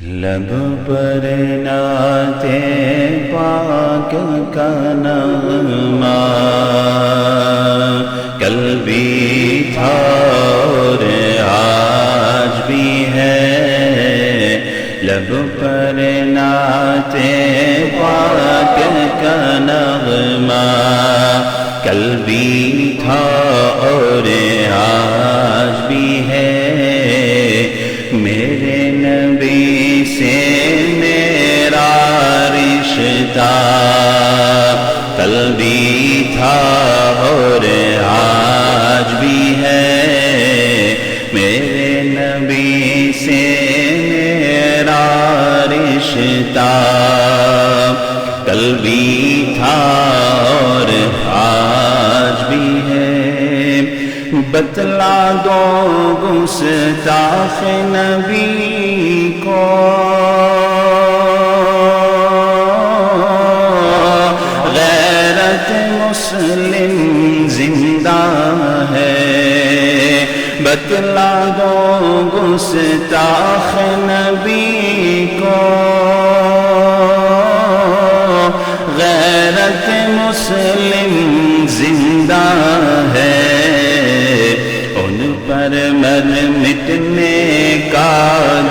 لب پر نعت پاک کا نغمہ کل بھی تھا اور آج بھی ہے، لب پر نعت پاک کا نغمہ کل بھی تھا اور آج بھی ہے، میرے نبی سے میرا رشتہ کل بھی تھا اور آج بھی ہے، میرے نبی سے میرا رشتہ کل بھی تھا اور آج بھی ہے، بتلا دو گستاخ نبی کو غیرت مسلم زندہ ہے، بتلا دو گستاخ نبی کو غیرت مسلم زندہ ہے، ان پر مر مٹنے کا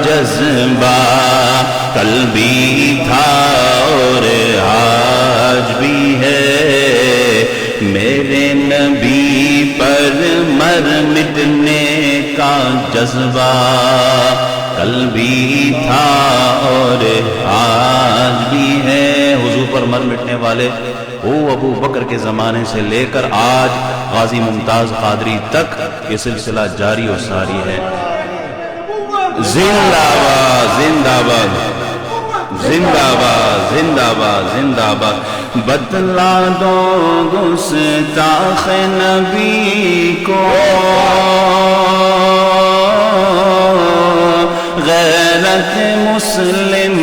جذبہ کل بھی تھا اور آج بھی ہے، میرے نبی پر مر مٹنے کا جذبہ کل بھی تھا اور آج بھی ہے، حضور پر مر مٹنے والے وہ ابو بکر کے زمانے سے لے کر آج غازی ممتاز قادری تک یہ سلسلہ جاری و ساری ہے۔ زندہ باد زندہ باد زندہ باد زندہ باد زندہ باد، بتلا دو گستاخ نبی کو غیرت مسلم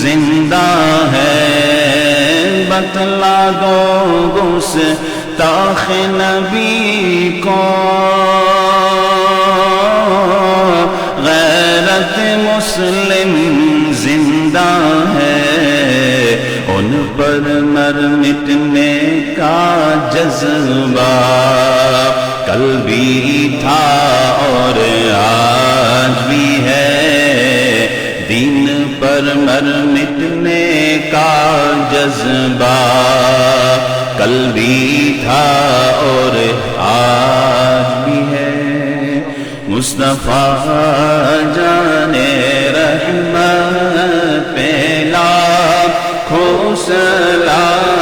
زندہ ہے، بتلا دو گستاخ نبی کو غیرت مسلم زندہ ہے، ان پر مر مٹنے کا جذبہ کل بھی تھا اور آج بھی ہے، دین پر مر مٹنے کا جذبہ کل بھی تھا اور آج بھی ہے، مصطفیٰ جان رحمت پہ لاکھوں سلام